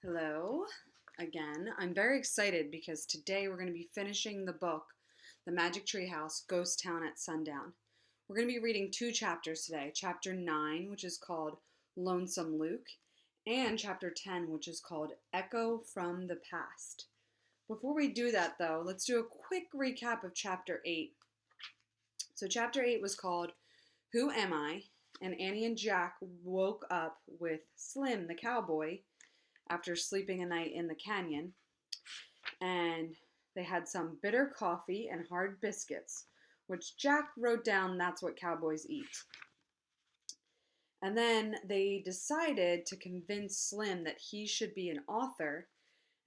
Hello again. I'm very excited because today we're going to be finishing the book, The Magic Tree House, Ghost Town at Sundown. We're going to be reading two chapters today. Chapter 9, which is called Lonesome Luke, and Chapter 10, which is called Echo from the Past. Before we do that, though, let's do a quick recap of Chapter 8. So Chapter 8 was called Who Am I? And Annie and Jack woke up with Slim, the cowboy, after sleeping a night in the canyon, and they had some bitter coffee and hard biscuits, which Jack wrote down that's what cowboys eat. And then they decided to convince Slim that he should be an author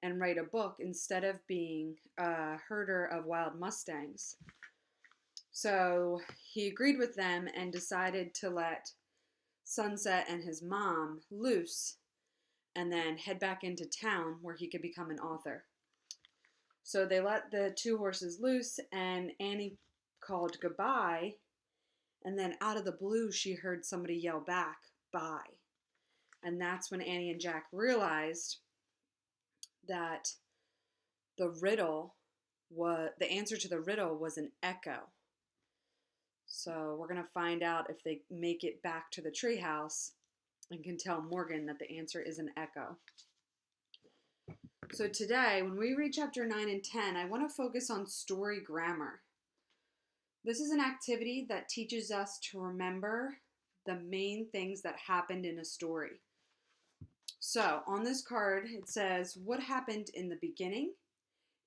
and write a book instead of being a herder of wild mustangs. So he agreed with them and decided to let Sunset and his mom loose and then head back into town where he could become an author. So they let the two horses loose, and Annie called goodbye, and then out of the blue she heard somebody yell back, "Bye." And that's when Annie and Jack realized that the answer to the riddle was an echo. So we're going to find out if they make it back to the treehouse and can tell Morgan that the answer is an echo. So today, when we read chapter 9 and 10, I want to focus on story grammar. This is an activity that teaches us to remember the main things that happened in a story. So on this card, it says what happened in the beginning,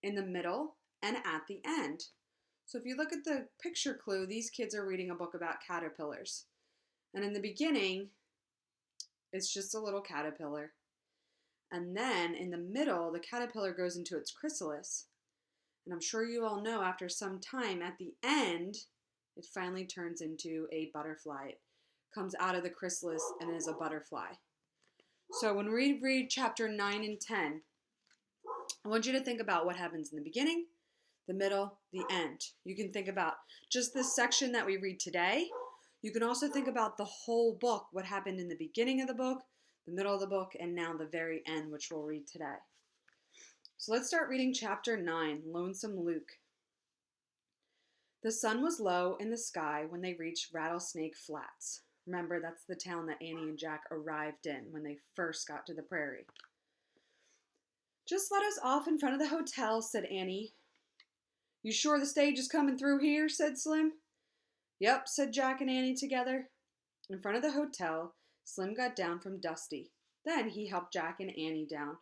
in the middle, and at the end. So if you look at the picture clue, these kids are reading a book about caterpillars. And in the beginning, it's just a little caterpillar. And then in the middle, the caterpillar goes into its chrysalis. And I'm sure you all know after some time, at the end, it finally turns into a butterfly. It comes out of the chrysalis and is a butterfly. So when we read chapter 9 and 10, I want you to think about what happens in the beginning, the middle, the end. You can think about just this section that we read today. You can also think about the whole book, what happened in the beginning of the book, the middle of the book, and now the very end, which we'll read today. So let's start reading chapter 9, Lonesome Luke. The sun was low in the sky when they reached Rattlesnake Flats. Remember, that's the town that Annie and Jack arrived in when they first got to the prairie. "Just let us off in front of the hotel," said Annie. "You sure the stage is coming through here?" said Slim. "Yep," said Jack and Annie together. In front of the hotel, Slim got down from Dusty. Then he helped Jack and Annie down.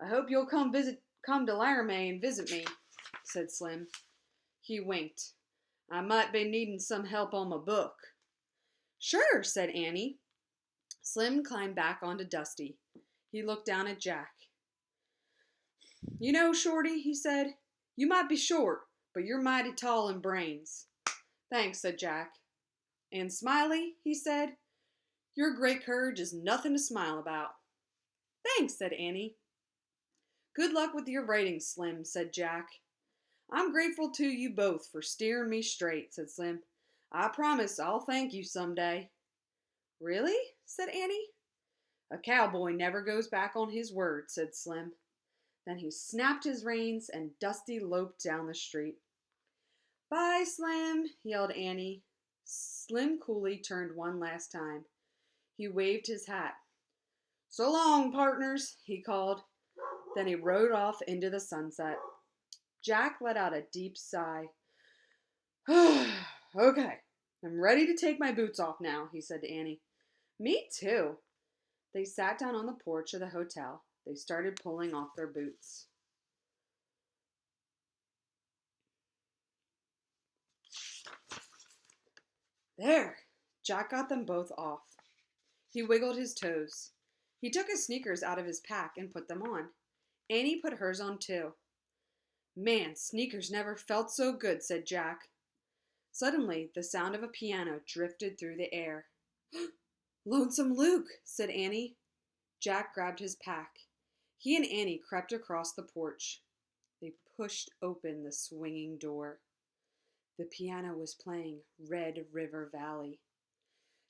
"I hope you'll come to Laramie and visit me," said Slim. He winked. "I might be needing some help on my book." "Sure," said Annie. Slim climbed back onto Dusty. He looked down at Jack. "You know, Shorty," he said, "you might be short, but you're mighty tall in brains." "Thanks," said Jack. "And Smiley," he said, "your great courage is nothing to smile about." "Thanks," said Annie. "Good luck with your writing, Slim," said Jack. "I'm grateful to you both for steering me straight," said Slim. "I promise I'll thank you someday." "Really?" said Annie. "A cowboy never goes back on his word," said Slim. Then he snapped his reins and Dusty loped down the street. "Bye, Slim," yelled Annie. Slim coolly turned one last time. He waved his hat. "So long, partners," he called. Then he rode off into the sunset. Jack let out a deep sigh. "Okay, I'm ready to take my boots off now," he said to Annie. "Me too." They sat down on the porch of the hotel. They started pulling off their boots. There! Jack got them both off. He wiggled his toes. He took his sneakers out of his pack and put them on. Annie put hers on too. "Man, sneakers never felt so good," said Jack. Suddenly, the sound of a piano drifted through the air. "Lonesome Luke," said Annie. Jack grabbed his pack. He and Annie crept across the porch. They pushed open the swinging door. The piano was playing Red River Valley.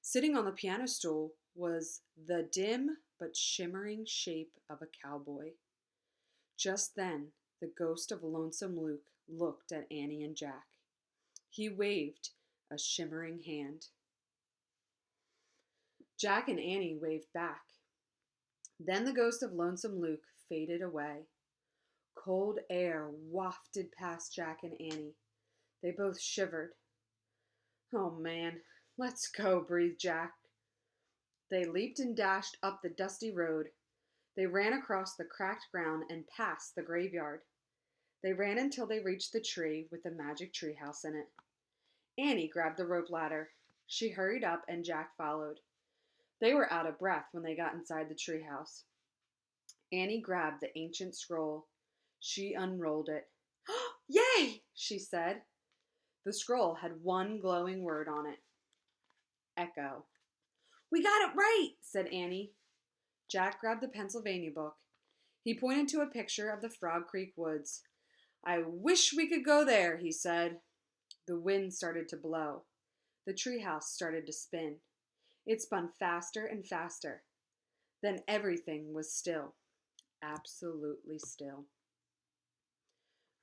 Sitting on the piano stool was the dim, but shimmering shape of a cowboy. Just then, the ghost of Lonesome Luke looked at Annie and Jack. He waved a shimmering hand. Jack and Annie waved back. Then the ghost of Lonesome Luke faded away. Cold air wafted past Jack and Annie. They both shivered. "Oh, man, let's go," breathed Jack. They leaped and dashed up the dusty road. They ran across the cracked ground and past the graveyard. They ran until they reached the tree with the magic treehouse in it. Annie grabbed the rope ladder. She hurried up and Jack followed. They were out of breath when they got inside the treehouse. Annie grabbed the ancient scroll. She unrolled it. "Yay!" she said. The scroll had one glowing word on it. Echo. "We got it right," said Annie. Jack grabbed the Pennsylvania book. He pointed to a picture of the Frog Creek woods. "I wish we could go there," he said. The wind started to blow. The treehouse started to spin. It spun faster and faster. Then everything was still. Absolutely still.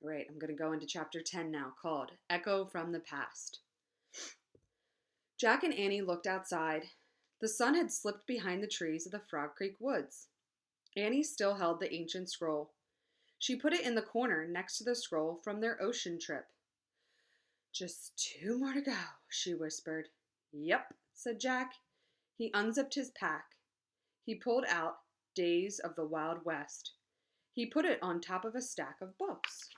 All right, I'm going to go into chapter 10 now, called Echo from the Past. Jack and Annie looked outside. The sun had slipped behind the trees of the Frog Creek woods. Annie still held the ancient scroll. She put it in the corner next to the scroll from their ocean trip. "Just 2 more to go," she whispered. "Yep," said Jack. He unzipped his pack. He pulled out Days of the Wild West. He put it on top of a stack of books.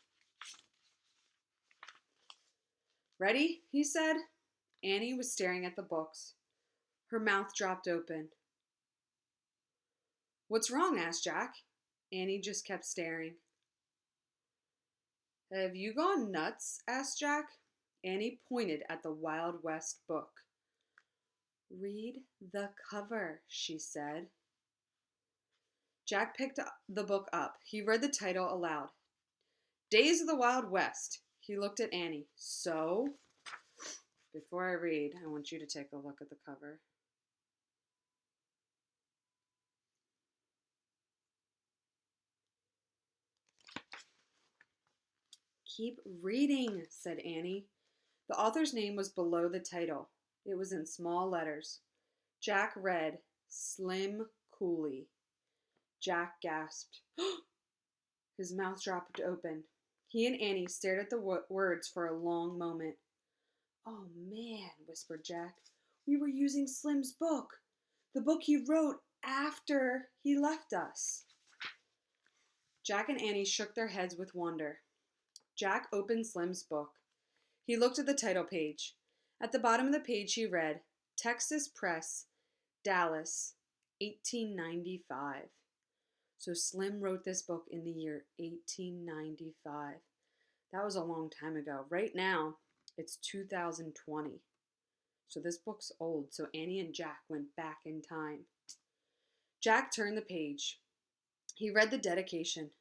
"Ready?" he said. Annie was staring at the books. Her mouth dropped open. "What's wrong?" asked Jack. Annie just kept staring. "Have you gone nuts?" asked Jack. Annie pointed at the Wild West book. "Read the cover," she said. Jack picked the book up. He read the title aloud. Days of the Wild West. He looked at Annie. "So?" "Before I read, I want you to take a look at the cover." "Keep reading," said Annie. The author's name was below the title. It was in small letters. Jack read, Slim Cooley. Jack gasped. His mouth dropped open. He and Annie stared at the words for a long moment. "Oh, man," whispered Jack. "We were using Slim's book. The book he wrote after he left us." Jack and Annie shook their heads with wonder. Jack opened Slim's book. He looked at the title page. At the bottom of the page he read, Texas Press, Dallas, 1895. So Slim wrote this book in the year 1895. That was a long time ago. Right now, it's 2020. So this book's old, so Annie and Jack went back in time. Jack turned the page. He read the dedication.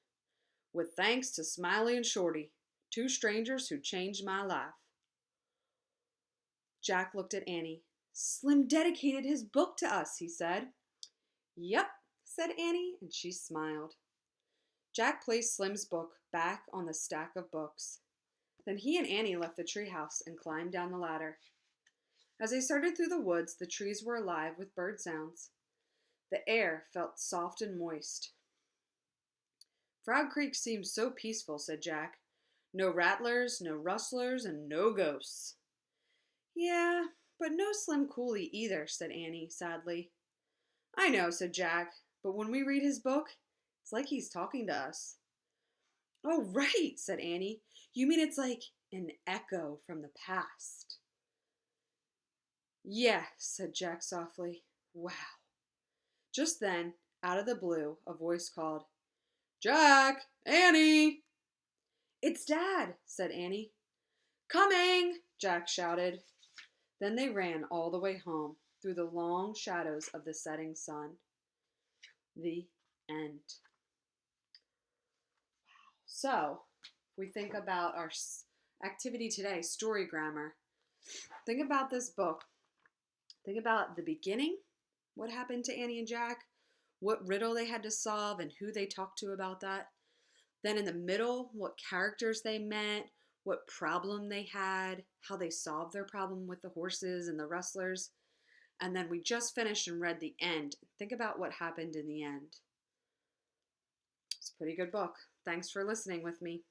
"With thanks to Smiley and Shorty, 2 strangers who changed my life." Jack looked at Annie. "Slim dedicated his book to us," he said. "Yep," said Annie, and she smiled. Jack placed Slim's book back on the stack of books. Then he and Annie left the treehouse and climbed down the ladder. As they started through the woods, the trees were alive with bird sounds. The air felt soft and moist. "Frog Creek seems so peaceful," said Jack. "No rattlers, no rustlers, and no ghosts." "Yeah, but no Slim Cooley either," said Annie sadly. "I know," said Jack, "but when we read his book, it's like he's talking to us." "Oh, right," said Annie. "You mean it's like an echo from the past?" "Yeah," said Jack softly. "Wow." Just then, out of the blue, a voice called, "Jack! Annie!" "It's Dad," said Annie. "Coming!" Jack shouted. Then they ran all the way home, through the long shadows of the setting sun. The end. So, if we think about our activity today, story grammar. Think about this book. Think about the beginning. What happened to Annie and Jack? what riddle they had to solve and who they talked to about that. Then in the middle, what characters they met, what problem they had, how they solved their problem with the horses and the wrestlers. And then we just finished and read the end. Think about what happened in the end. It's a pretty good book. Thanks for listening with me.